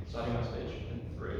Starting my speech in 3.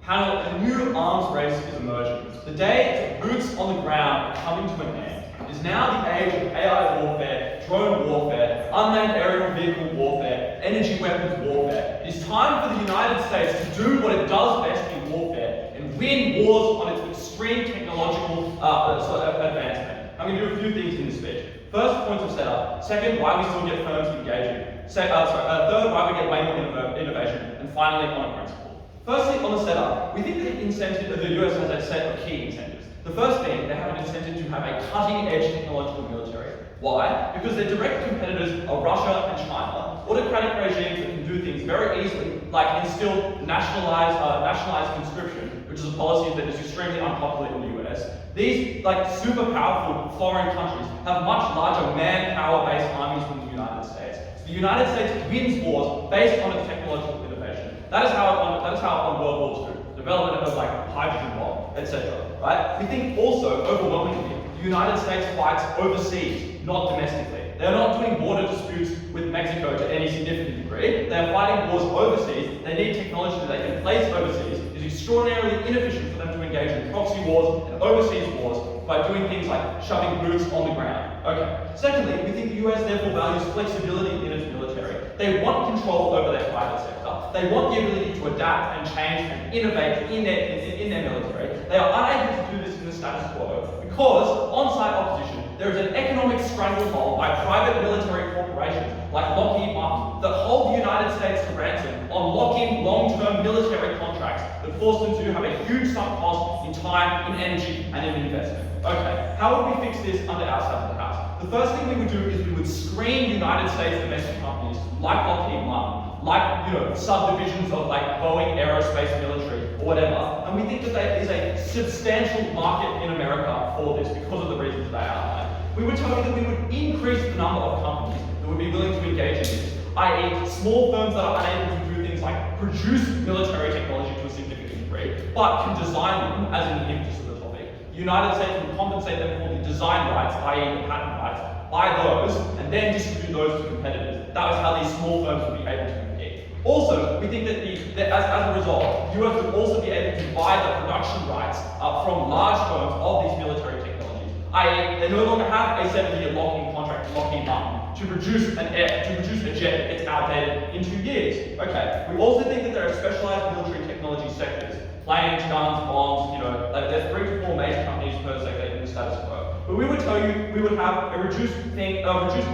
Panel, a new arms race is emerging. The day that boots on the ground are coming to an end. It is now the age of AI warfare, drone warfare, unmanned aerial vehicle warfare, energy weapons warfare. It is time for the United States to do what it does best in warfare and win wars on its extreme technological advancement. I'm going to do a few things in this speech. First, points of setup. Second, why we still get firms engaging. Third, why we get way more innovation. And finally, on a principle. Firstly, on the setup, we think that the US has a set of key incentives. The first being, they have an incentive to have a cutting-edge technological military. Why? Because their direct competitors are Russia and China, autocratic regimes that can do things very easily, like instill nationalized conscription, which is a policy that is extremely unpopular in the US. These super powerful foreign countries have much larger manpower-based armies than the United States. So the United States wins wars based on its technological innovation. That is how it won World War II. Development of hydrogen bomb, etc. Right? We think also overwhelmingly the United States fights overseas, not domestically. They are not doing border disputes with Mexico to any significant degree. They are fighting wars overseas. They need technology that they can place overseas. It is extraordinarily inefficient for them to engage in proxy wars and overseas wars by doing things like shoving boots on the ground. Okay. Secondly, we think the US therefore values flexibility in its military. They want control over their private sector. They want the ability to adapt and change and innovate in their military. They are unable to do this in the status quo because on-site opposition, there is an economic stranglehold by private military corporations like Lockheed Martin that hold the United States to ransom on lock-in long-term military contracts that force them to have a huge sunk cost in time, in energy, and in investment. Okay, how would we fix this under our side of the house? The first thing we would do is we would screen United States domestic companies like Lockheed Martin, like subdivisions of Boeing Aerospace Military or whatever, and we think that there is a substantial market in America for this because of the reasons that I outlined. We would tell you that we would increase the number of companies that would be willing to engage in this, i.e. small firms that are unable to do things like produce military technology to a significant degree, but can design them as an impetus of the topic. The United States would compensate them for the design rights, i.e. the patent rights, buy those, and then distribute those to competitors. That was how these small firms would be able to compete. Also, we think that as a result, the US would also be able to buy the production rights from large firms of these military technologies, i.e. they no longer have a 7-year lock-in contract with Lockheed Martin to produce a jet that gets outdated in 2 years. Okay. We also think that there are specialized military technology sectors, planes, guns, bombs, there's 3 to 4 major companies per sector in the status quo. But we would tell you we would have a reduced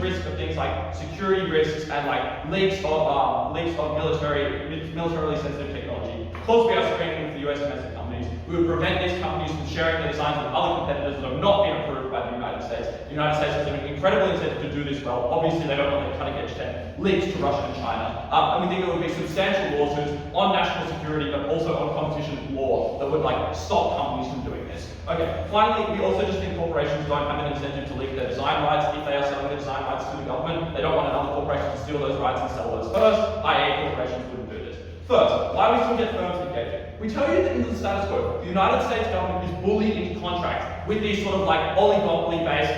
risk of things like security risks and leaks of militarily sensitive technology. Because we are screening with the US domestic companies, we would prevent these companies from sharing their designs with other competitors that have not been approved by the United States. The United States has an incredible incentive to do this well. Obviously, they don't want their cutting-edge tech leaked to Russia and China. And we think there would be substantial lawsuits on national security, but also on competition law that would stop companies from doing this. Okay. Finally, we also just think corporations don't have an incentive to leak their design rights. If they are selling their design rights to the government, they don't want another corporation to steal those rights and sell those first, i.e. corporations wouldn't do this. First, why we still get firms engaging? We tell you that in the status quo, the United States government is bullied into contracts with these sort of oligopoly-based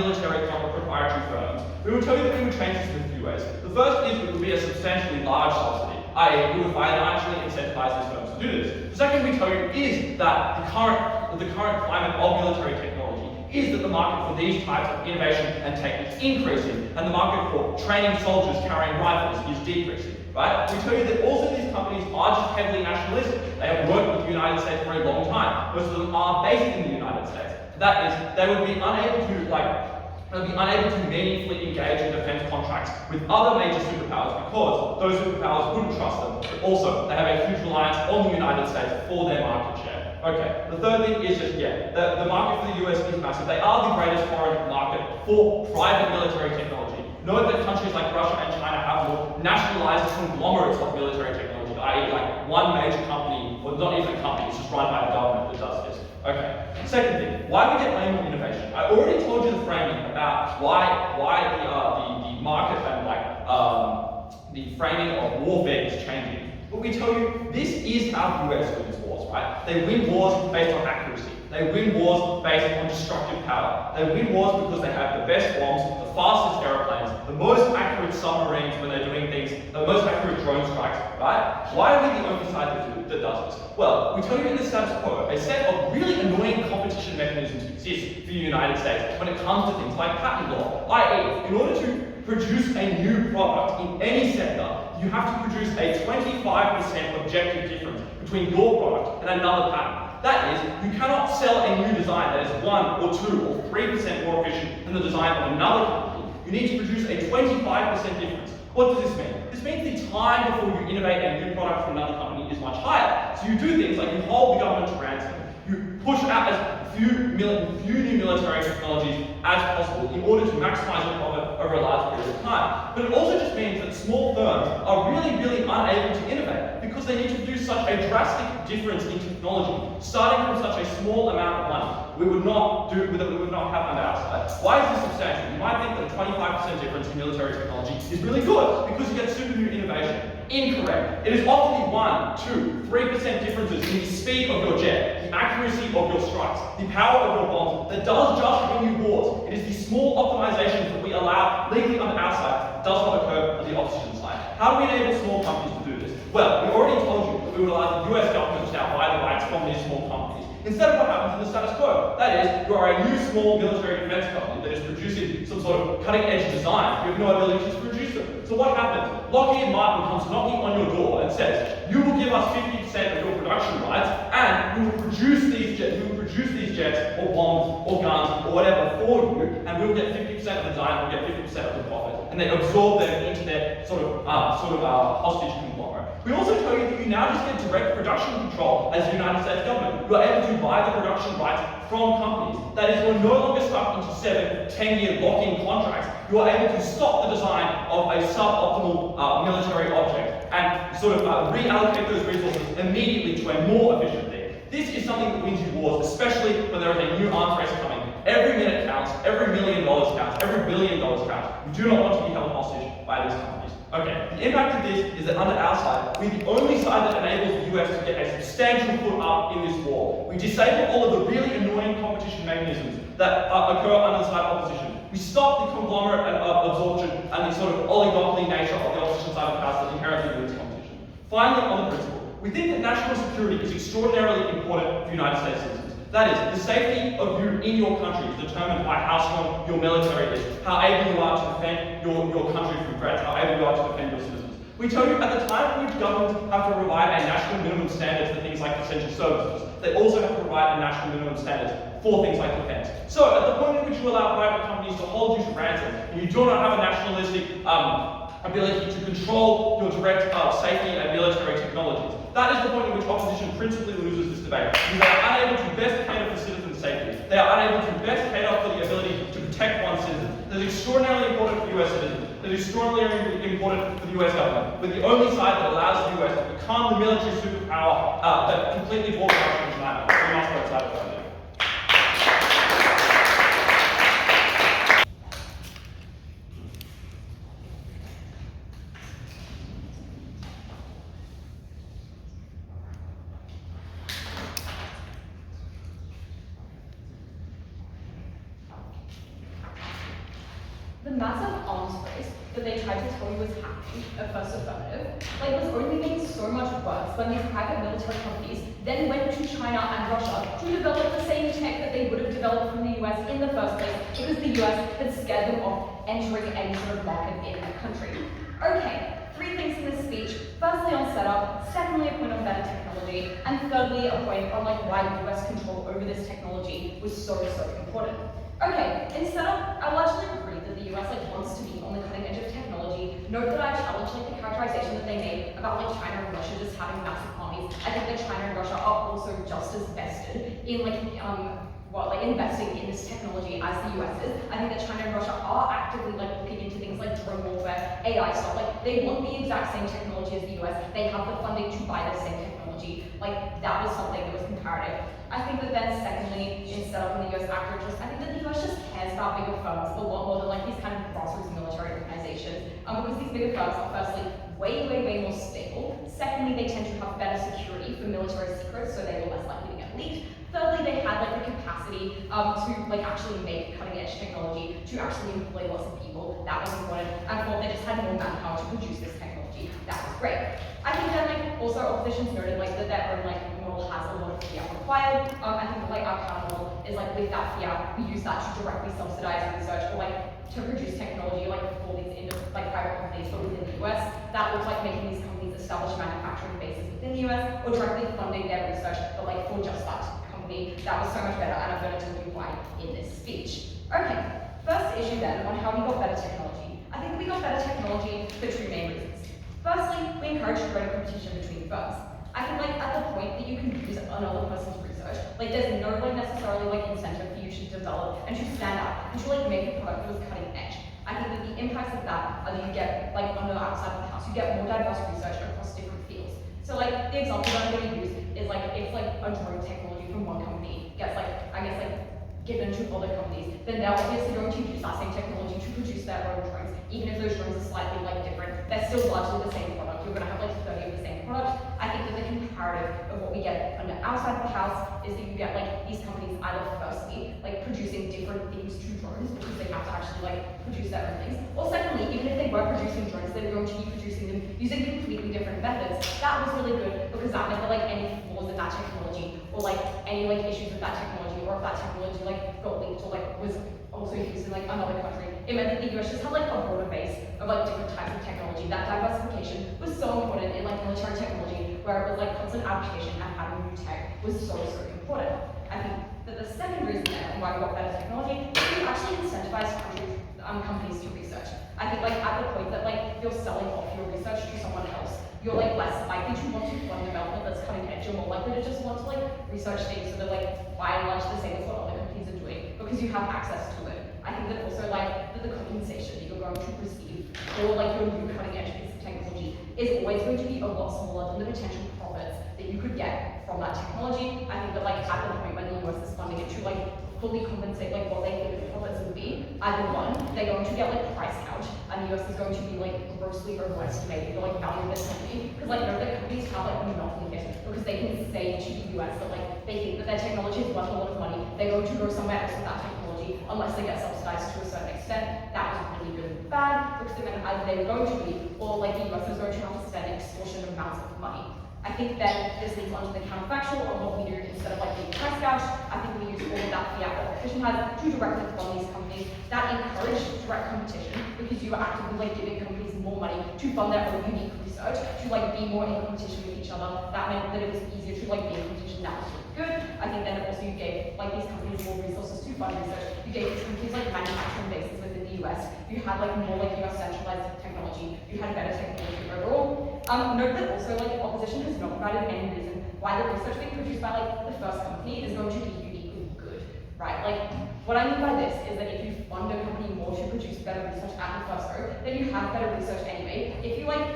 military proprietary firms. We would tell you that we would change this in a few ways. The first is it would be a substantially large subsidy, i.e. we would financially incentivize these firms to do this. The second we tell you is that the current climate of military technology is that the market for these types of innovation and tech is increasing, and the market for training soldiers carrying rifles is decreasing. Right? We tell you that also these companies are just heavily nationalistic. They have worked with the United States for a long time. Most of them are based in the United States. That is, they would be unable to meaningfully engage in defense contracts with other major superpowers because those superpowers wouldn't trust them. But also, they have a huge reliance on the United States for their market share. Okay, the third thing is just, the market for the US is massive. They are the greatest foreign market for private military technology. Note that countries like Russia and China have more nationalized conglomerates of military technology, i.e. one major company, or not even a company, it's just run by the government that does this. Okay. Second thing, why we get way more innovation. I already told you the framing about why the market and the framing of warfare is changing. But we tell you this is how the US wins wars, right? They win wars based on accuracy. They win wars based on destructive power. They win wars because they have the best bombs, the fastest aeroplanes, the most accurate submarines when they're doing things, the most accurate drone strikes, right? Why are we the only side that does this? Well, we tell you in the status quo, a set of really annoying competition mechanisms exist for the United States when it comes to things like patent law, i.e., in order to produce a new product in any sector, you have to produce a 25% objective difference between your product and another patent. That is, you cannot sell a new design that is 1 or 2 or 3% more efficient than the design of another company. You need to produce a 25% difference. What does this mean? This means the time before you innovate a new product from another company is much higher. So you do things like you hold the government to ransom, you push out as few new military technologies as possible in order to maximize your profit over a large period of time. But it also just means that small firms are really unable to innovate because they need to produce such a drastic difference in technology, starting from such a small amount of money. We would not have on the outside. Why is this substantial? You might think that a 25% difference in military technology is really good because you get super new innovation. Incorrect. It is often the 1, 2, 3% differences in the speed of your jet, the accuracy of your strikes, the power of your bombs that does just win you wars. It is the small optimizations that we allow legally on the outside that does not occur on the opposition side. How do we enable small companies to do this? Well, we already told you that we would allow the US government to now buy the rights from these small companies. Instead of what happens in the status quo. That is, you are a new small military defense company that is producing some sort of cutting-edge design. You have no ability to produce them. So what happens? Lockheed Martin comes knocking on your door and says, you will give us 50% of your production rights, and we will produce these jets, or bombs, or guns, or whatever for you, and we will get 50% of the design, we'll get 50% of the profit. And they absorb them into their hostage conglomerate. We also tell you that you now just get direct production control as the United States government. You are able to buy the production rights from companies. That is, you're no longer stuck into 7, 10-year lock-in contracts. You are able to stop the design of a suboptimal military object and reallocate those resources immediately to a more efficient thing. This is something that wins you wars, especially when there is a new arms race coming. Every minute counts, every $1 million counts, every $1 billion counts. You do not want to be held hostage by these companies. Okay, the impact of this is that under our side, we're the only side that enables the US to get a substantial foot up in this war. We disable all of the really annoying competition mechanisms that occur under the side of opposition. We stop the conglomerate absorption and the sort of oligopoly nature of the opposition side of the house that inherently leads competition. Finally, on the principle, we think that national security is extraordinarily important for United States citizens. That is, the safety of you in your country is determined by how strong your military is, how able you are to defend your country from threats, how able you are to defend your citizens. We tell you at the time which governments have to provide a national minimum standards for things like essential services, they also have to provide a national minimum standards for things like defense. So at the point in which you allow private companies to hold you to ransom, and you do not have a nationalistic ability to control your direct safety and military technologies, that is the point in which opposition principally loses this debate. They are unable to best cater for citizen safety. They are unable to best cater for the ability to protect one's citizens. That is extraordinarily important for US citizens. That is extraordinarily important for the US government. We're the only side that allows the US to become the military superpower that completely brought Russia into China. We must go outside of that. The massive arms race that they tried to tell you was happening at first Affirmative, was only made so much worse when these private military companies then went to China and Russia to develop the same tech that they would have developed from the US in the first place because the US had scared them off entering any sort of market in their country. Okay, 3 things in this speech. Firstly on setup, secondly a point on better technology, and thirdly a point on why US control over this technology was so important. Okay, in setup, I will actually agree that the US wants to be on the cutting edge of technology. Note that I challenge the characterization that they made about China and Russia just having massive armies. I think that China and Russia are also just as vested in investing in this technology as the US is. I think that China and Russia are actively looking into things like drone warfare, AI stuff. They want the exact same technology as the US. They have the funding to buy the same technology. That was something that was comparative. I think that then secondly, instead of the US actor just, I think that the US just cares about bigger firms a lot more than these kind of grassroots military organizations. Because these bigger firms are firstly way more stable. Secondly, they tend to have better security for military secrets, so they were less likely to get leaked. Thirdly, they had like the capacity to like actually make cutting edge technology, to actually employ lots of people. That was important. And fourth, they just had more manpower to produce this technology. That was great. I think then like also oppositions noted like that their own like model has a lot of fiat required. I think that like our counter model is like with that fiat, we use that to directly subsidize research or like to produce technology like for these like private companies but within the US. That looks like making these companies establish manufacturing bases within the US or directly funding their research, but like for just that company. That was so much better, and I'm going to tell you why in this speech. Okay, first issue then on how we got better technology. I think that we got better technology for two main reasons. Firstly, we encouraged greater competition between firms. I think like at the point that you can use another person's research, like there's no like necessarily like incentive for you to develop and to stand out and to like make a product that was cutting edge. I think that the impacts of that are that you get like on the outside of the house, you get more diverse research across different fields. So like the example that I'm going to use is like if like a drone technology from one company gets like I guess like given to other companies, then they're obviously going to use that same technology to produce their own drones. Even if those drones are slightly like different, they're still largely the same product. You're going to have like 30 of the same product. I think that the comparative of what we get on the outside of the house is that you get like these companies either firstly like producing different things to drones because they have to actually like produce their own things, or secondly, even if they were producing drones, they were going to be producing them using completely different methods. That was really good because that meant that like any flaws in that technology or like any like issues with that technology, or if that technology like got leaked or like was also used in like another country, it meant that the US just had like a broader base of like different types of technology. That diversification was so important in like military technology, where it was like constant application and having new tech was so important. I think that the second reason then why we got better technology is we actually incentivized companies to research. I think like at the point that like you're selling off your research to someone else, you're like less likely to want to fund development that's cutting edge. You're more likely to just want to like research things that are like by and large the same as what other companies are doing because you have access to it. I think that also like that the compensation that you're going to receive for like your new cutting edge piece of technology is always going to be a lot smaller than the potential profits that you could get from that technology. I think that like at the point when the US is funding it to like fully compensate like what they think the profits would be, either one, they're going to get like price out, and the US is going to be like grossly overestimating the like value of this company. Because like no, the companies have like a monopoly here because they can say to the US that like they think that their technology is worth a lot of money, they're going to go somewhere else with that technology unless they get subsidized to a certain extent. That was really good and bad because it meant either they were going to be, or like the US was going to have to spend extortionate amounts of money. I think then this leads on to the counterfactual of what we do instead of like being price gouged. I think we use all of that fiat that competition has to directly fund these companies that encourage direct competition because you are actively like giving companies more money to fund their own unique research, to like be more in competition with each other. That meant that it was easier to like be in competition. That was really good. I think then also you gave like these companies more resources to fund research. You gave these companies like manufacturing bases within the US. You had like more like US centralized technology. You had better technology overall. Note that also like opposition has not provided any reason why the research being produced by like the first company is going to be uniquely good, right? Like what I mean by this is that if you fund a company more to produce better research at the first go, then you have better research anyway. If you like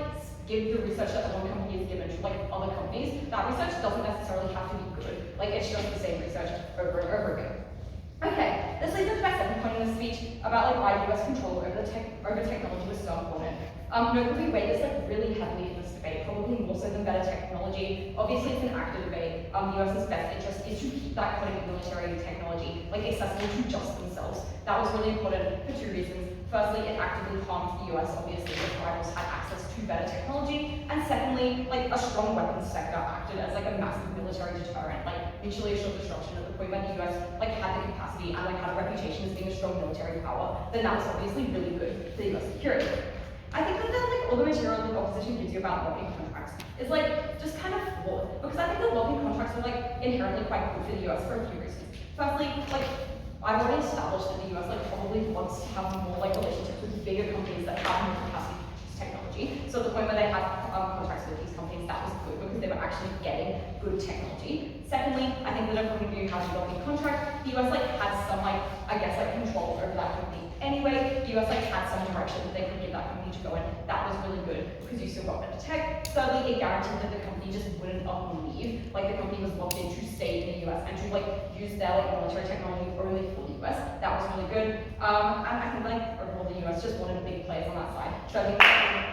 give the research that one company is given to like other companies, that research doesn't necessarily have to be good. Like it's just the same research over and over again. Okay, this leads into my second point in the speech about like why US control over technology was so important. Note that we weigh this like really heavily in this debate, probably more so than better technology. Obviously, it's an active debate. The US's best interest is to keep that cutting military technology like accessible to just themselves. That was really important for two reasons. Firstly, it actively harmed the US, obviously, if rivals had access to better technology. And secondly, like a strong weapons sector acted as like a massive military deterrent, like mutually assured destruction at the point when the US like had the capacity and like had a reputation as being a strong military power. Then that was obviously really good for the US security. I think that like all the material that the opposition gives you about lobbying contracts is like just kind of flawed because I think that lobbying contracts are like inherently quite good for the US for a few reasons. Firstly, like I've already established that the US like probably wants to have more like relationships with bigger companies that have more capacity to use technology. So at the point where they had contracts with these companies, that was good because they were actually getting good technology. Secondly, I think that according to how the lobbying contract, the US like had some like I guess like control over that company. Anyway, the US like had some direction that they could give that company to go in. That was really good because you still got better tech. Thirdly, it guaranteed that the company just wouldn't up and leave. Like the company was locked in to stay in the US and to like use their like military technology only for the US. That was really good. And I think like overall the US just wanted big players on that side. So I think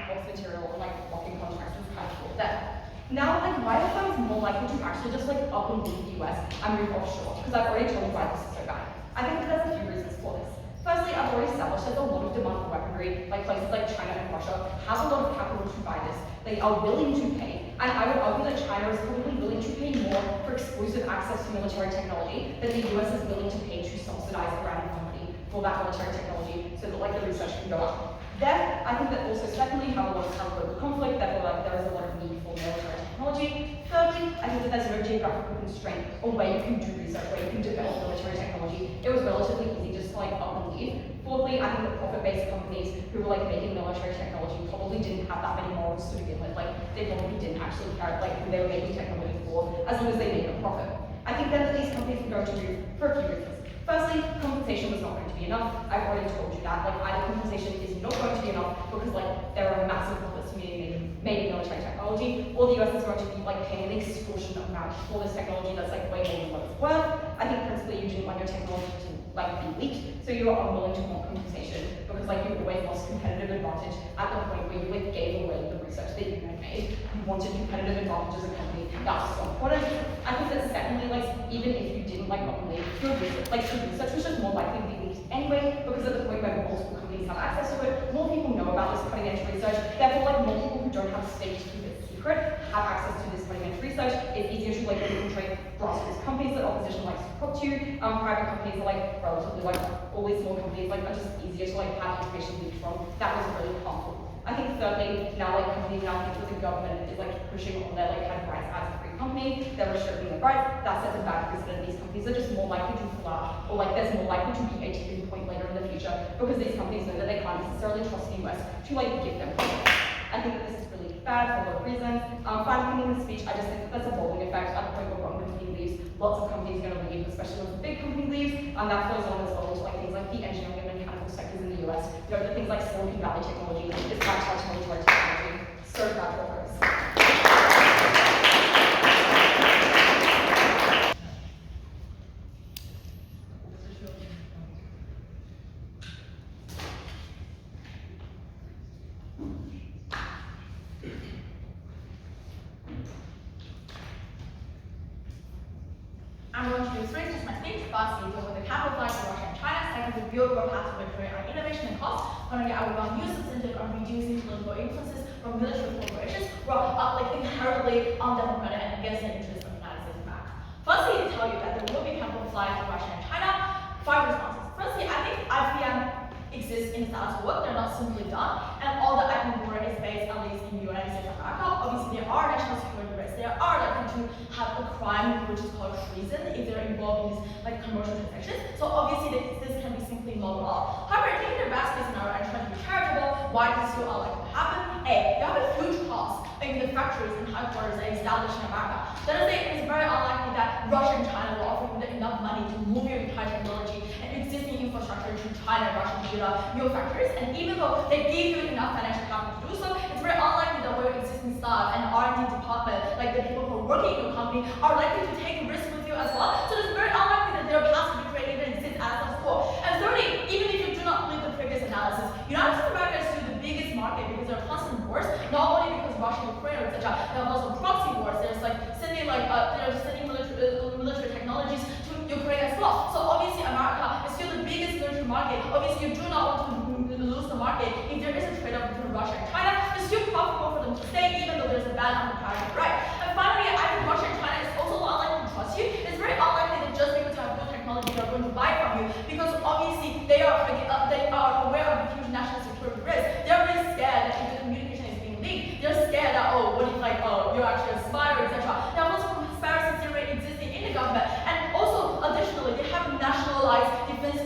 what's material and like locking contracts was kind of cool there. Now, like, why are firms more likely to actually just like up and leave the US and move offshore? Because I've already told you why this is so bad. I think that there's a few reasons for this. Firstly, I've already established there's a lot of demand for weaponry, like places like China and Russia have a lot of capital to buy this. They are willing to pay, and I would argue that China is probably willing to pay more for exclusive access to military technology than the US is willing to pay to subsidize Iran company for that military technology, so that like the research can go up. Then, I think that also secondly, you have a lot of global conflict, therefore like there is a lot of need for military technology. Thirdly, I think that there's no geographical constraint on where you can do research, where you can develop military technology. It was relatively easy just to like up and leave. Fourthly, I think that profit-based companies who were like making military technology probably didn't have that many morals to begin with. Like they probably didn't actually care like who they were making technology for, as long as they made a profit. I think then that these companies were going to move for a few reasons. Firstly, compensation was not going to be enough. I've already told you that. Like either compensation is not going to be enough because like there are massive profits being made in military technology, or the US is going to be like paying an extortionate amount for this technology that's like way more than what it's worth. I think principally you didn't want your technology to like be leaked, so you are unwilling to want compensation because like you've always lost competitive advantage at the point where you like gave away the research that you had made. You wanted competitive advantage as a company. That's so important. I think that secondly, like even if you didn't like nominate your research, like your research was just more likely to be leaked anyway, because at the point where multiple companies have access to it, more people know about this cutting edge research. Therefore, like more people who don't have stakes to keep it secret have access to this cutting edge research. It's easier to like infiltrate grassroots companies that opposition likes to talk to. Private companies are like relatively like all these small companies like are just easier to like have information leaked from. That was really harmful. I think thirdly, now like companies now think that the government is like pushing on their like kind of rights as a free company, they're restricting their rights, that sets a bad precedent. These companies are just more likely to pull out, or like there's more likely to be a tipping point later in the future because these companies know that they can't necessarily trust the US to like give them profits. I think that this is really bad for a lot of reasons. Finally, in the speech, I just think that there's a bowling effect at the point where one company leaves, lots of companies are going to leave, especially when a big company leaves, and that flows on as well to like things like the engineering and mechanical sectors in the US. You know, the things like Silicon Valley technology is bad military technology. So bad for us. I'm going to use three my speech. Firstly, with the capital flight to Russia and China. Second, to build a path to victory on innovation and cost. Finally, I will run new substantive on reducing political influences from military corporations who are like inherently undemocratic and against the interests of the United States of America. Firstly, to tell you that there will be capital flight to Russia and China. 5 responses. Firstly, I think IPM exists in status quo. They're not simply done, and all the IPM war is based at least in the United States of America. Obviously, there are national security risks. There are likely to have a crime which is called treason if they're involved in these like commercial transactions. So obviously, this can be simply modeled off. However, taking the best case scenario and trying to be charitable, why this still are likely to happen? A, you have a huge cost in the factories and headquarters that established in America. Then it's very unlikely that Russia and China will offer you enough money to move your entire technology and existing infrastructure to China and Russia to build up your factories. And even though they give you enough financial capital to do so, it's very unlikely that your existing staff and R&D department, like the people who are working in your company, are likely to take risk with you as well. So it's very unlikely that their path to victory even exists as of core. And thirdly, even if you do not believe the previous analysis, United States of America is still the biggest market because there are constant wars, not only because Russia, Ukraine, etc. There are also proxy wars. There's like sending military technologies to Ukraine as well. So obviously America is still the biggest military market. Obviously you do not want to lose the market if there is a trade-off between Russia and China. It's still profitable for them to stay even though there's a ban on the comparative right. And finally, I think Russia and China is also unlikely to trust you. It's very unlikely that just because you have good technology they're going to buy from you, because obviously they are aware of the huge national security risk. They're really scared that if the communication is being leaked, they're scared that what if like you're actually a spy or etc. There are also conspiracy theory existing in the government, and also additionally they have nationalized defense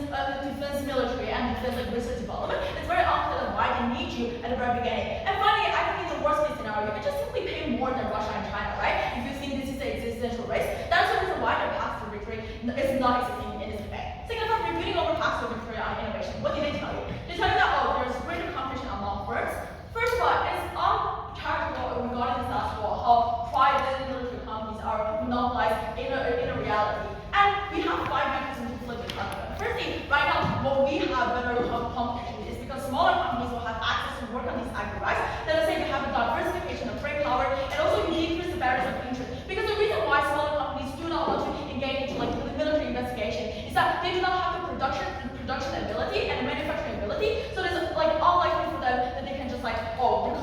military and defense like research development. It's very unclear why they need you at the very beginning. And finally, I think in the worst case scenario, you can just simply pay more than Russia and China, right? If you think this is an existential risk, that's the reason why the path to victory is not existing in this debate. Second of all, repeating over paths to victory on innovation. What did they tell you? They tell you that there's greater competition among firms. First of all, it's uncharitable regarding the status quo how private military companies are monopolized in a reality. And we have 5 mechanisms to flip this argument. Firstly, right now, what we have better competition is because smaller companies will have access to work on these active rights. Then let's say we have a diversification of trade power, and also you decrease the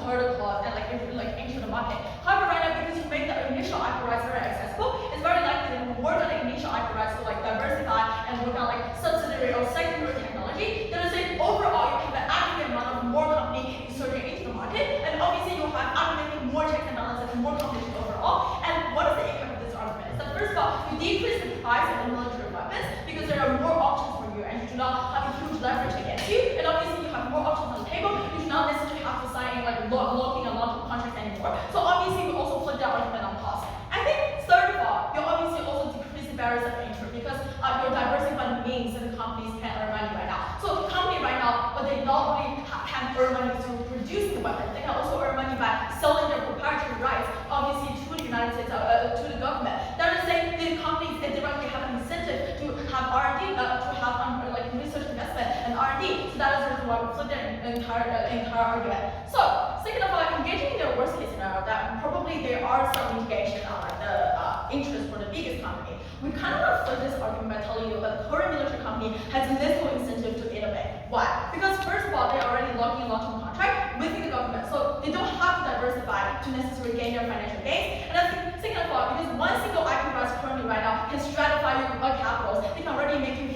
harder clause and enter the market. However, right now, because you make the initial IP rights very accessible, it's very likely that you work on the initial IP rights to diversify and work on subsidiary or secondary technology. Then I say overall you have an aggregate amount of more company inserting into the market, and obviously you have aggregating more checks and balances and more competition overall. And what is the impact of this argument? So first of all, you decrease the price of the military weapons because there are more options for you and you do not have a huge leverage against you. And obviously you have more options on the table. You do not necessarily have to sign locking a lot of contracts anymore. So obviously we also flip that argument on cost. I think third of all, you obviously also decrease the barriers of entry because your diversified means that the companies can earn money right now. So the company right now, but they not only can earn money through producing the weapons, they can also earn money by selling their proprietary rights, obviously to the United States, to the government. That is saying the companies they directly have an incentive to have R&D, to have research investment and R&D. So that is the reason why we flip the entire argument. So second of all, engaging in the worst case scenario that probably there are some mitigation on the interest for the biggest company. We kind of want to flip this argument by telling you that the current military company has little incentive to innovate. Why? Because first of all, they're already locking a long-term contract with the government, so they don't have to diversify to necessarily gain their financial gains. And I think second of all, because one single IP rights currently right now can stratify your capitals, they can already make you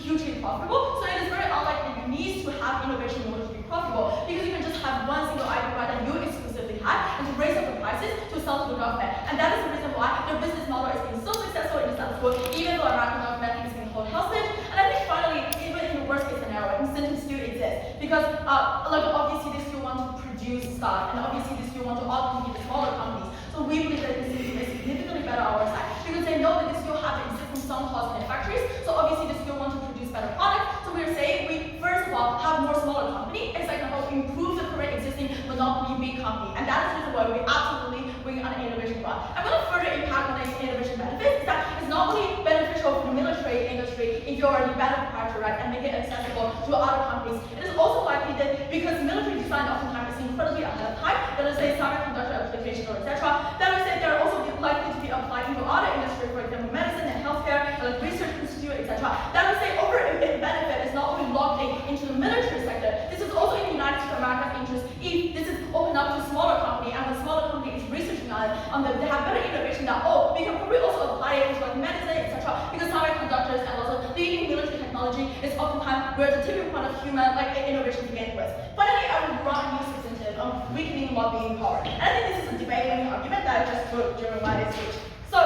hugely profitable. So it is very unlikely you need to have innovation in order to be profitable, because you can just have one single IP right that you exclusively have and to raise up the prices to sell to the government. And that is the reason why their business model is being so successful in the status quo, even though American government is being held hostage. And I think finally, even in the worst case scenario, incentives still exist because obviously they still want to produce stuff, and obviously they still want to outcompete the smaller companies. So we believe that incentive is significantly better on our side because they know that they still have the existing sunk costs in their factories. So obviously they still want to produce better products. So we are saying we first of all have more smaller company, and second of all improve the current existing monopoly big company. And that is the reason why we absolutely win on the innovation front. And what a further impact on the innovation benefits is that it's not only beneficial for the military industry if you already better proprietary right and make it accessible to other companies. It is also likely that because military design oftentimes is incredibly ahead of time, let us say semiconductor application or etc., that is that they're also likely to be applied into other industries, for example, medicine and healthcare, research institute, etc. That is say over benefit is not only locked into the military sector. This is also in the United States of America's interest if this is opened up to a smaller company and the smaller company is researching on it, they have better innovation that we can probably also apply it into medicine, etc. Because semiconductors and also leading military technology is oftentimes where the tipping point of human innovation begins with. Finally, I will run a new incentive on weakening lobbying power. And I think this is a debate-winning argument that I just wrote during my speech. So,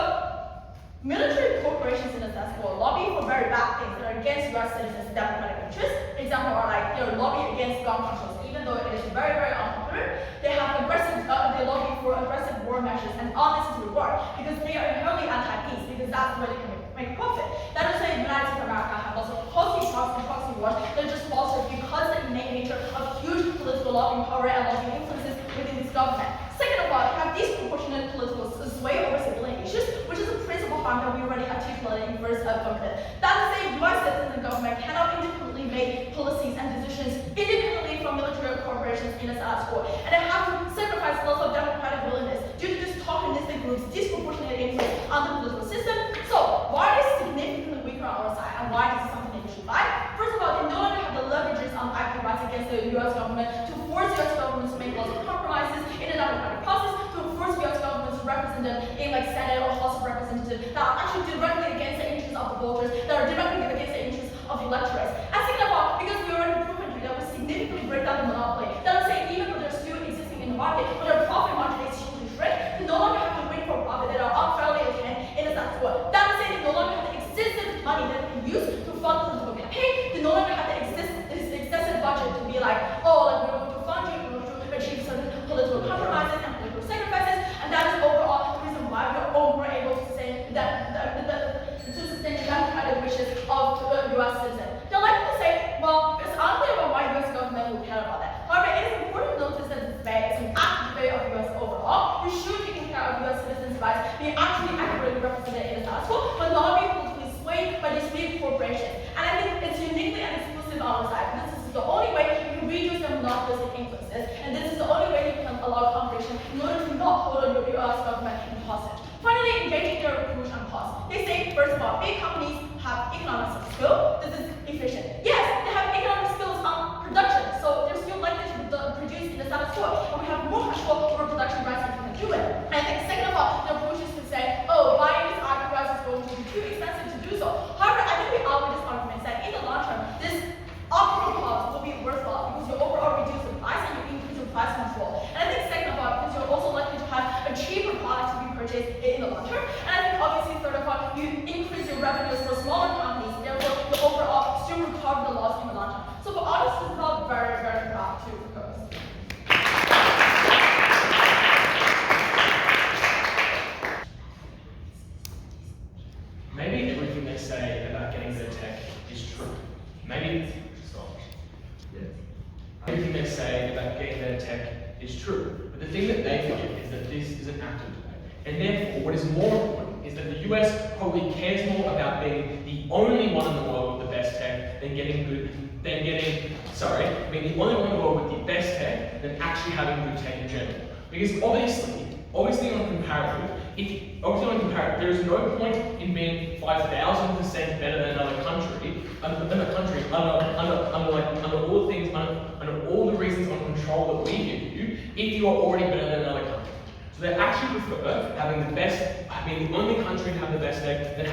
military corporations in the sense will lobby for very bad things that are against US citizens' democratic interests. Example are lobby against gun controls, even though it is very, very unpopular. They have they lobby for aggressive war measures and unnecessary war because they are inherently anti-peace because that's where they can make profit. That is why the United States of America have also policy talks and proxy wars that are just fostered because of the innate nature of huge political lobbying power and lobbying influences within this government. Second of all, you have disproportionate political sway over civilian issues, which is a principal harm that we already articulated in first government. That is saying US citizens and government cannot independently make policies and decisions independently from military corporations in the status quo, and they have to sacrifice lots of democratic willingness due to this tokenistic group's disproportionate influence on the political system. So why is significantly weaker on our side, and why this is something that we should fight? First of all, they no longer have the leverages on IP rights against the US government to force US governments to make lots of compromises in the democratic process, to force US governments to represent them in Senate or House of Representatives that are actually directly against the interests of the voters, that are directly against the interests of the electorates. And second of all, because we already proven that we significantly break down the monopoly, that is saying even though they're still existing in the market, but their profit margin is hugely shrink, they no longer have to wait for profit that are unfairly obtained in the status quo. That is saying they no longer have the excessive money that they can use to fund political campaign, they no longer have this excessive budget to be we're going to fund you, we're going to achieve certain political compromises and political sacrifices, and that is overall the reason why we're able to sustain the democratic wishes of US citizens. They're likely to say, well, it's unclear about why US government would care about that. However, it is important to notice that this debate is an active debate of US overall. We should be taking care of US citizens' rights being actually accurately represented in the status quo, but not being politically swayed by these big corporations. And I think it's uniquely and exclusive on our side. This is the only way you can reduce their monopolistic influences, and this is the only way you can allow competition in order to not hold your US government in hostage. Finally, engaging their approach on cost. They say, first of all, big companies have economics of skill. This is efficient. Yes, they have economic skills on production, so they're still likely to produce in the status quo. growth, and we have more control over production rights if we can do it. And I think second of all, the approach is to say, oh, buying this article rights is going to be too expensive to do so. However, I think we argue this argument that in the long term, this optimal cost will be worthwhile because you overall reduce the price and you increase your price control. And I think second of all, because you're also likely to have a cheaper product to be purchased in the long term. And I think obviously third of all, you increase your revenues for smaller companies, therefore you overall still recover the loss in the long term. So for all this is not very, very hard to propose. Maybe everything they say about getting better tech is true. Maybe everything they say about getting better tech is true. But the thing that they forget is that this is an active debate. And therefore, what is more important is that the US probably cares more about being the only one in the world with the best tech being the only one in the world with the best tech than actually having good tech in general. Because obviously on comparative, there is no point in being 5,000% better than another country, under all the reasons on control that we give you, if you are already better than another country. So they actually prefer being the only country to have the best tech than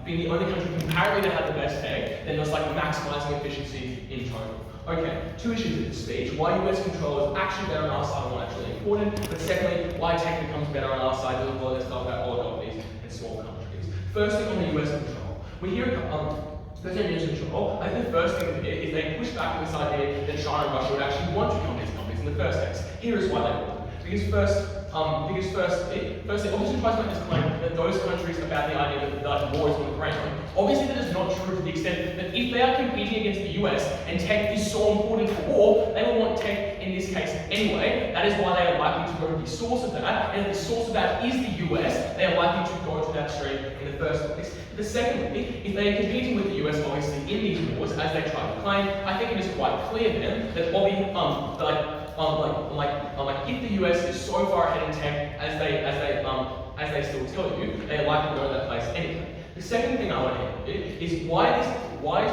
being the only country comparatively to have the best tech than just maximizing efficiency in total. Okay, two issues in this speech. Why US control is actually better on our side and why it's really important. But secondly, why tech becomes better on our side as well as stuff about oligopolies and small countries. Firstly, on the US control. We hear first on US control, I think the first thing to hear is they push back on this idea that China and Russia would actually want to become these companies in the first place. Here is why they would. Firstly, obviously tries to make this claim that those countries about the idea that war is on the ground. Obviously that is not true to the extent that if they are competing against the US and tech is so important for war, they will want tech in this case anyway. That is why they are likely to go to the source of that, and if the source of that is the US, they are likely to go to that stream in the first place. But secondly, if they are competing with the US obviously in these wars, as they try to claim, I think it is quite clear then that if the US is so far ahead in tech as they still tell you, they are likely to go to that place anyway. The second thing I want to hear is why is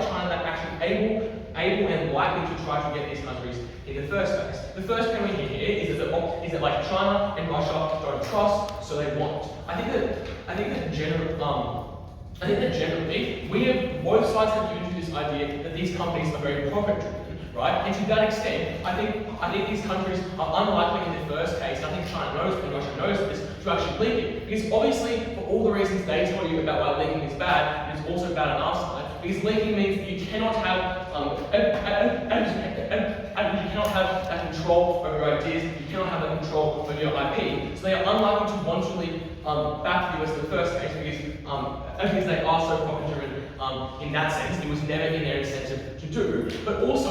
China actually able and likely to try to get these countries in the first place? The first thing we hear here is that China and Russia don't trust, so they won't. I think that generally we have both sides have given to this idea that these companies are very profit driven. Right? And to that extent, I think these countries are unlikely in the first case, and I think China knows and Russia knows this, to actually leak it. Because obviously, for all the reasons they tell you about why leaking is bad, it is also bad on our side. Because leaking means that you cannot have that control over your ideas, you cannot have that control over your IP. So they are unlikely to want to leak back to the US in the first case because they are so profit driven. In that sense, it was never in their incentive to do. But also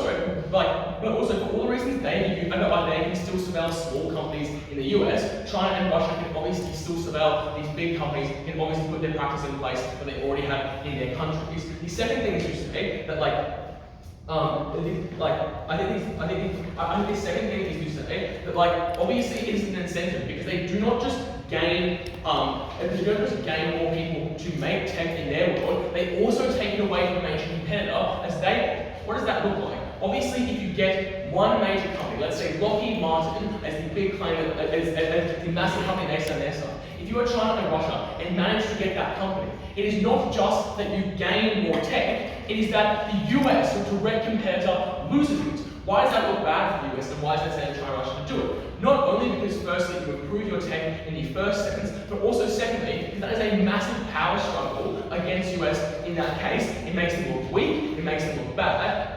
for all the reasons they give you about why they can still surveil small companies in the US, China and Russia can obviously still surveil these big companies and obviously put their practice in place that they already have in their countries. The second thing is to say that I think the second thing is to say that obviously it is an incentive because they do not just gain more people to make tech in their world, they also take it away from a major competitor what does that look like? Obviously, if you get one major company, let's say Lockheed Martin as the big claim, as the massive company they sell their stuff, if you are China and Russia and manage to get that company, it is not just that you gain more tech, it is that the US, your direct competitor, loses it. Why does that look bad for the US and why is that saying China and Russia to do it? Not only because firstly you improve your tech in the first sentence, but also secondly, because that is a massive power struggle against US in that case. It makes them look weak, it makes them look bad,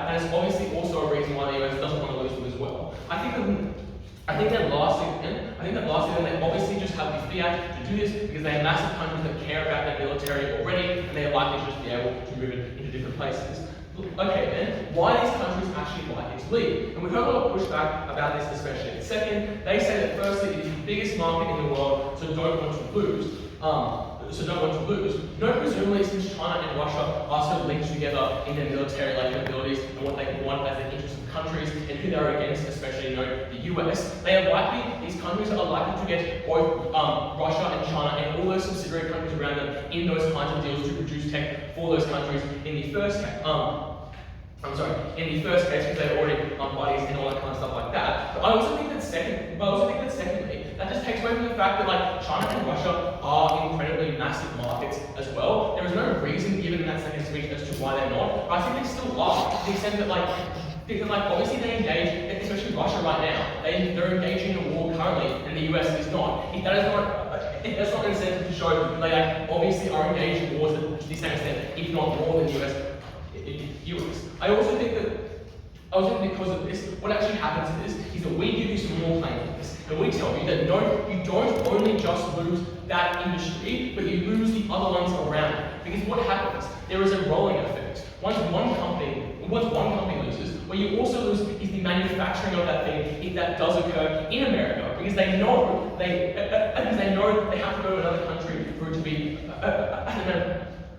and it's obviously also a reason why the US doesn't want to lose them as well. I think that lastly, they obviously just have the fiat to do this because they are massive countries that care about their military already, and they are likely to just be able to move it into different places. Okay then, why these countries actually like its lead? And we've heard a lot of pushback about this, especially. Second, they say that firstly it is the biggest market in the world, so don't want to lose. No, presumably since China and Russia are so linked together in their military capabilities and what they want as the interests of countries and who they're against, especially the US, these countries are likely to get both Russia and China and all those subsidiary countries around them in those kinds of deals to produce tech for those countries in the first case. I'm sorry, in the first case, because they're already buddies and all that kind of stuff like that. But I also think that secondly, that just takes away from the fact that like China and Russia are incredibly massive markets as well. There is no reason given in that second speech as to why they're not. But I think they still are, to the extent that obviously they engage, especially Russia right now, they're engaging in a war currently, and the US is not. That's not an incentive to show that they obviously are engaged in wars to the same extent, if not more than US. I also think because of this, what actually happens is that we give you some more claim for this. And we tell you that no, you don't only just lose that industry, but you lose the other ones around it. Because what happens, there is a rolling effect. Once one company loses, what you also lose is the manufacturing of that thing if that does occur in America. Because they know they have to go to another country for it to be for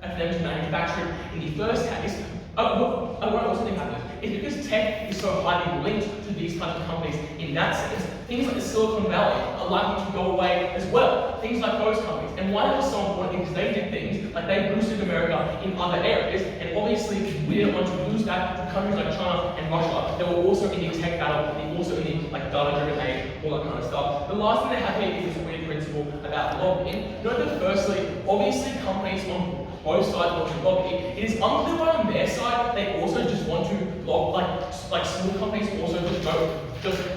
them to manufacture it in the first case. What I also think happens is because tech is so highly linked to these kinds of companies in that sense, things like the Silicon Valley are likely to go away as well. Things like those companies. And why that was so important is they did things like they boosted America in other areas, and obviously we didn't want to lose that to countries like China and Russia that were also in the tech battle, and also in the data-driven age, all that kind of stuff. The last thing they have here is this weird principle about lobbying. Note that firstly, obviously companies on both sides want to lobby. It is unclear why on their side they also just want to lobby, like small companies also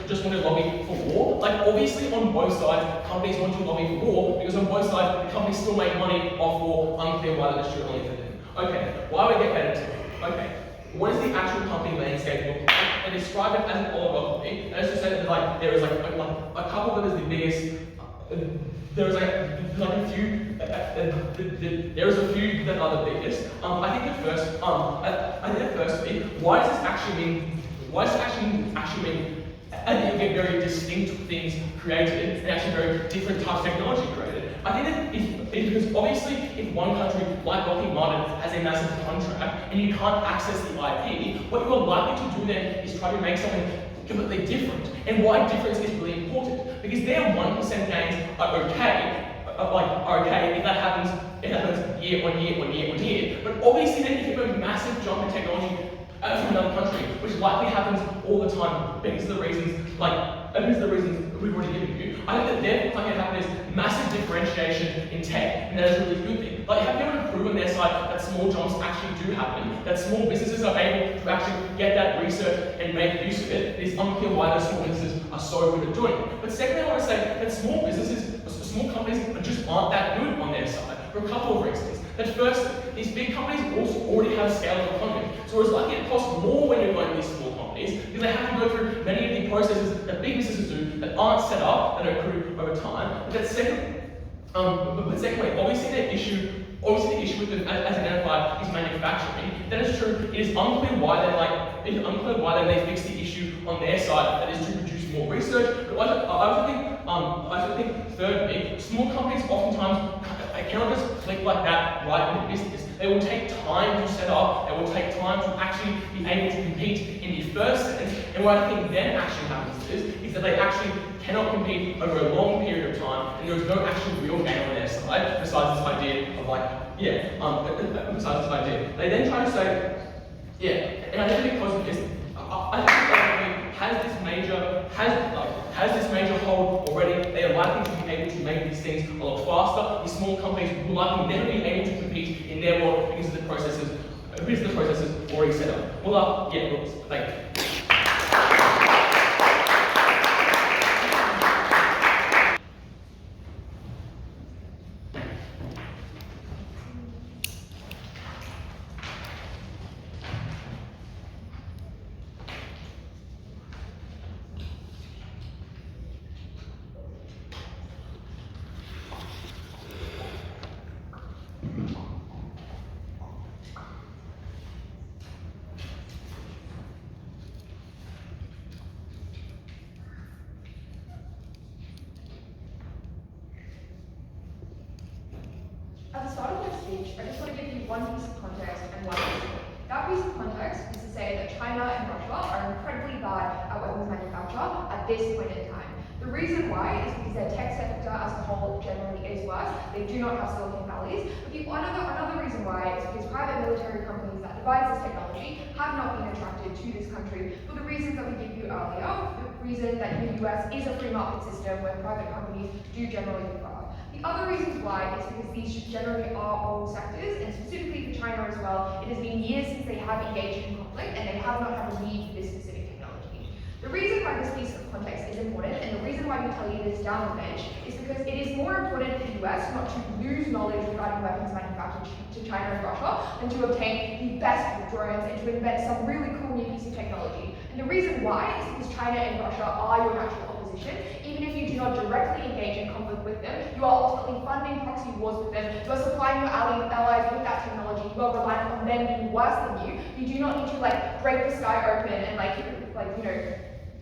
just want to lobby for war. Like obviously on both sides, companies want to lobby for war because on both sides the companies still make money off war. Unclear why that is true only for them. Okay, why do we get better to? Okay, what is the actual company landscape look like? They describe it as an oligopoly. That is to say that there is a couple that is the biggest. There's a few. There's a few that are the biggest. I think the first thing. Why does this actually mean? Why does it actually mean? And you get very distinct things created and actually very different types of technology created. I think that it's because obviously if one country like Lockheed Martin has a massive contract and you can't access the IP, what you are likely to do then is try to make something completely different. And why difference is really important. Because their 1% gains are okay. If that happens year on year. But obviously then if you have a massive jump in technology from another country, which likely happens all the time because of the reasons we've already given you. I think that therefore what can happen is massive differentiation in tech, and that is a really good thing. Like, have you ever proven on their side that small jumps actually do happen, that small businesses are able to actually get that research and make use of it? It is unclear why those small businesses are so good at doing it. But secondly, I want to say that small companies just aren't that good on their side for a couple of reasons. That first, these big companies also already have scale of economy. So it's likely to cost more when you're going to these small companies because they have to go through many of the processes that big businesses do that aren't set up, that accrue over time. But secondly, obviously the issue with them as identified is manufacturing. That is true. It is unclear why they fix the issue on their side, that is to produce more research. But I also think thirdly, small companies oftentimes cannot just click like that right into business. They will take time to set up, they will take time to actually be able to compete in the first sense. And what I think then actually happens is that they actually cannot compete over a long period of time, and there is no actual real gain on their side, besides this idea of besides this idea. They then try to say, and I think because of this, I think that has this major hold already. They are likely to be able to make these things a lot faster. These small companies will likely never be able to compete in their world because of the processes already set up. Well, thank you. At the start of my speech, I just want to give you one piece of context and one piece of it. That piece of context is to say that China and Russia are incredibly bad at weapons manufacture at this point in time. The reason why is because their tech sector as a whole generally is worse. They do not have Silicon Valleys. But another reason why is because private military companies that provides this technology have not been attracted to this country for the reasons that we gave you earlier. The reason that the US is a free market system where private companies do generally prefer. The other reasons why is because these generally are old sectors, and specifically for China as well, it has been years since they have engaged in conflict and they have not had a need for this specific technology. The reason why this piece of context is important, and the reason why we tell you this down the bench, is because it is more important for the US not to lose knowledge regarding weapons manufactured to China and Russia than to obtain the best drones and to invent some really cool new piece of technology. And the reason why is because China and Russia are your natural opposition. Even if you do not directly engage in conflict with them, you are ultimately funding proxy wars with them, you are supplying your allies with that technology, you are reliant on them being worse than you. You do not need to break the sky open and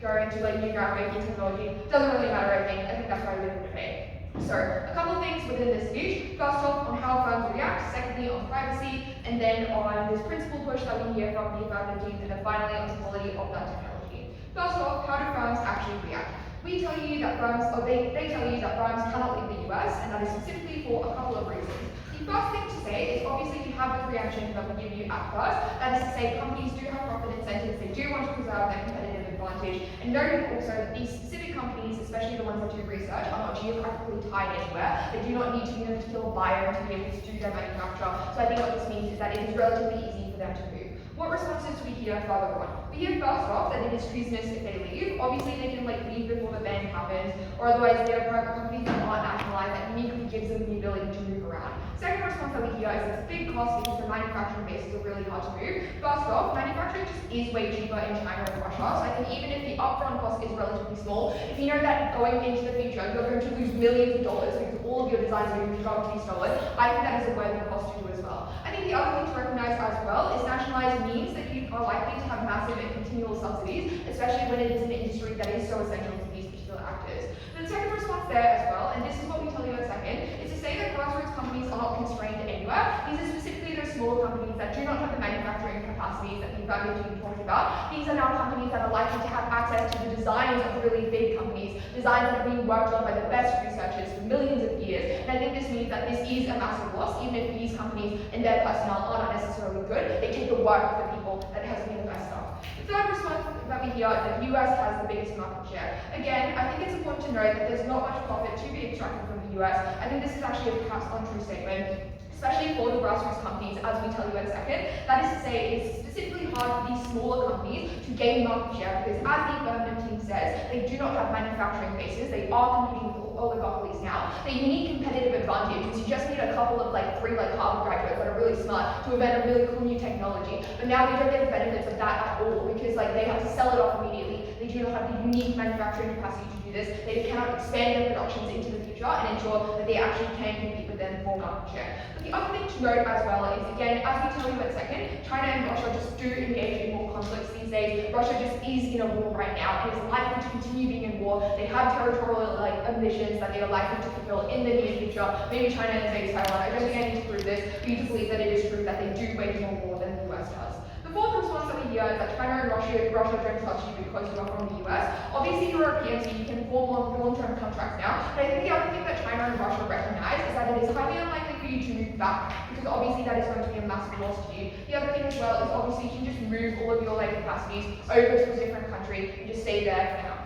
go into new groundbreaking technology. Doesn't really matter, I think that's why we live in debate. So, a couple of things within this speech. First off, on how firms react, secondly on privacy, and then on this principal push that we hear from the affirmative teams, and then finally on the quality of that technology. First off, how do firms actually react? We tell you that firms, or they tell you that firms cannot leave the US, and that is specifically for a couple of reasons. The first thing to say is obviously you have the preemption that we give you at first. That is to say companies do have profit incentives, they do want to preserve their competitive advantage, and noting also that these specific companies, especially the ones that do research, are not geographically tied anywhere. They do not need to be in a particular bio to be able to do their manufacture. So I think what this means is that it is relatively easy for them to move. What responses do we hear further on? We hear first off that it is treasonous if they leave. Obviously they can leave before the ban happens, or otherwise they are private companies that aren't nationalized that uniquely gives them the ability to move around. Second response that we hear is it's a big cost because the manufacturing bases are really hard to move. First off, manufacturing just is way cheaper in China and Russia, so I think even if the upfront cost is relatively small, if you know that going into the future you're going to lose millions of dollars because all of your designs are going to be stolen, I think that is a worthy cost to do as well. I think the other thing to recognize as well is nationalized means that you are likely to have massive and continual subsidies, especially when it is an industry that is so essential to these particular actors. The second response there as well, and this is what we tell you in a second, is to say that grassroots companies are not constrained anywhere. These are specifically those smaller companies that do not have the manufacturing capacities that the affirmative team talked about. These are now companies that are likely to have access to the designs of really big companies, designs that are being worked on by the best researchers for millions of years. And I think this means that this is a massive loss, even if these companies and their personnel are not necessarily good. They take the work of the people that has been the best stuff. The third response that we hear is that the US has the biggest market share. Again, I think it's important to note that there's not much profit to be extracted from the US. I think this is actually a perhaps untrue statement, especially for the grassroots companies, as we tell you in a second. That is to say, it's specifically hard for these smaller companies to gain market share because, as the affirmative team says, they do not have manufacturing bases. They are competing with oligopolies now. Their unique competitive advantage is you just need a couple of three Harvard graduates that are really smart to invent a really cool new technology. But now they don't get the benefits of that at all because they have to sell it off immediately. They do not have the unique manufacturing capacity to do this. They cannot expand their productions into the future and ensure that they actually can compete with them for market share. But the other thing to note as well is, again, as we tell you in a second, China and Russia just do engage in more conflicts these days. Russia just is in a war right now and is likely to continue being in war. They have territorial ambitions that they are likely to fulfill in the near future. Maybe China invades Taiwan. I don't think I need to prove this, but you just believe that it is true that they do wage more war than the US does. The fourth response that we hear is that China and Russia don't trust you because you are from the US. Obviously, Europeans, so you can form long-term contracts now. But I think the other thing that China and Russia recognize is that it is highly unlikely for you to move back because obviously that is going to be a massive loss to you. The other thing as well is obviously you can just move all of your capacities over to a different country and just stay there for now.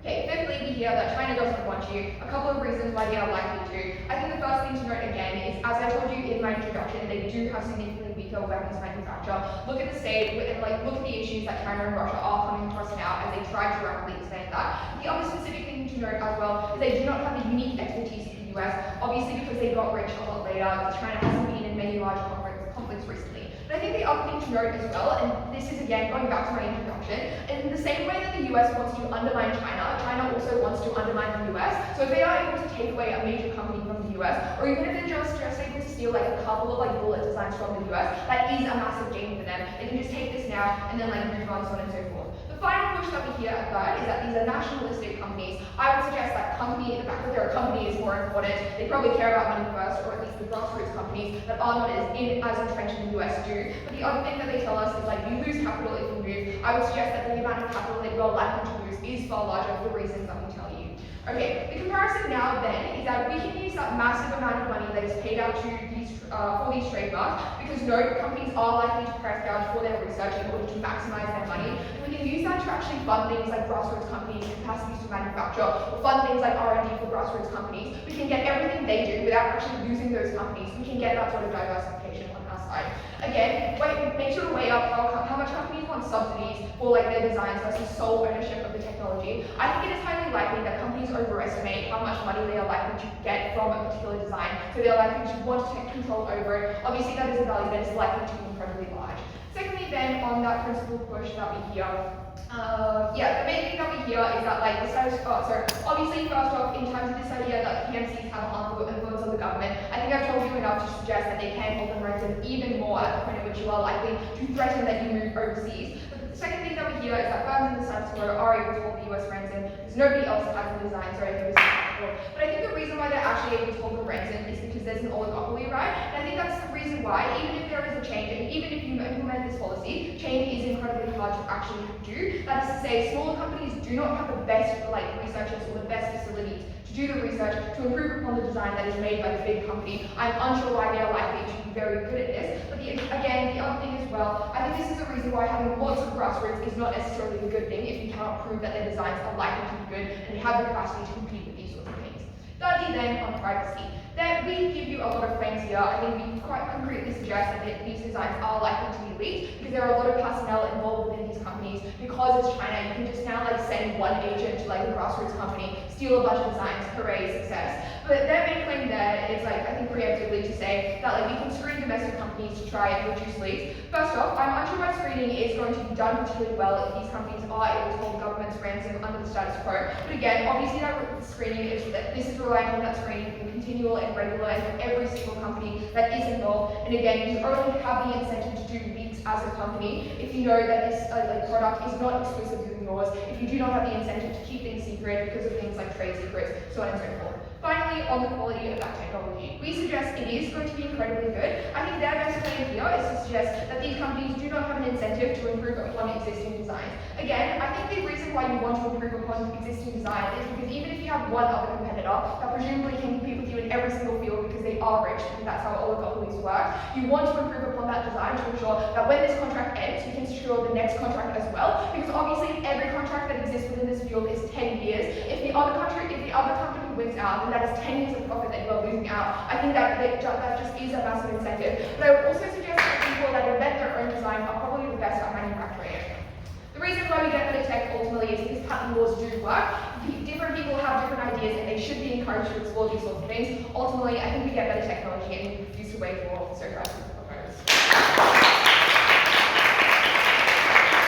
Okay, fifthly, we hear that China doesn't want you. A couple of reasons why they are likely to. I think the first thing to note again is, as I told you in my introduction, they do have significantly weaker weapons manufacture. Look at the state and look at the issues that China and Russia are coming across now as they try to rapidly expand that. The other specific thing to note as well is they do not have the unique expertise of the US, obviously because they got rich a lot later. China hasn't been in many large conflicts recently. But I think the other thing to note as well, and this is again going back to my introduction, in the same way that the US wants to undermine China, China also wants to undermine the US. So if they are able to take away a major company from the US, or even if they're just able to steal a couple of bullet designs from the US, that is a massive gain for them. They can just take this now and then move on, so on and so forth. The final push that we hear at third is that these are nationalistic companies. I would suggest that the fact that they're a company is more important. They probably care about money first, or at least the grassroots companies that are not as entrenched in the US do. But the other thing that they tell us is you lose capital if you move. I would suggest that the amount of capital that you are likely to lose is far larger for the reasons that we tell you. Okay, the comparison now then is that we can use that massive amount of money that is paid out to these for these trademarks, because no companies are likely to price gouge for their research in order to maximize their money. And we can use that to actually fund things like grassroots companies, capacities to manufacture, or fund things like R&D for grassroots companies. We can get everything they do without actually losing those companies. We can get that sort of diversification on our side. Again, make sure to weigh up how much companies want subsidies for like their designs versus sole ownership of the technology. I think it is highly likely that companies overestimate how much money they are likely to get from a particular design, so they are likely to want to take control over it. Obviously, that is a value that is likely to be incredibly large. Secondly, then, on that principal push that we hear, the main thing that we hear is that like the status quo. So obviously, first off, in terms of this idea that PMCs have a harmful influence on the government, I think I've told you enough to suggest that they can hold them ransom even more at the point at which you are likely to threaten that you move overseas. But the second thing that we hear is that firms in the status quo are able to hold the US ransom because nobody else has the designs or anything. But I think the reason why they're actually able to hold the ransom is because there's an oligopoly, right? And I think that's the reason why, even if there is a change, and even if you implement this policy, change is incredibly hard to actually do. That is to say, smaller companies do not have the best researchers or the best facilities to do the research to improve upon the design that is made by the big company. I'm unsure why they are likely to be very good at this. But again, the other thing as well, I think this is the reason why having lots of grassroots is not necessarily a good thing if you cannot prove that their designs are likely to be good and have the capacity to compete with these sorts of things. Thirdly then, on privacy. That we give you a lot of claims here. I think we quite concretely suggest that these designs are likely to be leaked because there are a lot of personnel involved within these companies. Because it's China, you can just now send one agent to a grassroots company, steal a bunch of designs, hooray, success. But their main claim there is I think preemptively to say that we can screen domestic companies to try and reduce leaks. First off, I'm unsure why screening is going to be done particularly well if these companies are able to hold government's ransom under the status quo. But again, obviously that screening is this is relying on that screening being continual and regular and for every single company that is involved. And again, you only have the incentive to do leaks as a company if you know that this product is not exclusively yours, if you do not have the incentive to keep things secret because of things like trade secrets, so on and so forth. Finally, on the quality of that technology, we suggest it is going to be incredibly good. I think their best claim here is to suggest that these companies do not have an incentive to improve upon existing designs. Again, I think the reason why you want to improve upon existing design is because even if you have one other competitor that presumably can compete with you in every single field because they are rich, because that's how oligopolies work, you want to improve upon that design to ensure that when this contract ends, you can secure the next contract as well. Because obviously, if every contract that exists within this field is 10 years, if the other company wins out, then that is 10 years of profit that you are losing out. I think that just is a massive incentive. But I would also suggest that people that invent their own design are probably the best at manufacturing it. The reason why we get better tech ultimately is because patent laws do work. Different people have different ideas and they should be encouraged to explore these sorts of things. Ultimately, I think we get better technology and we reduce the way for so far.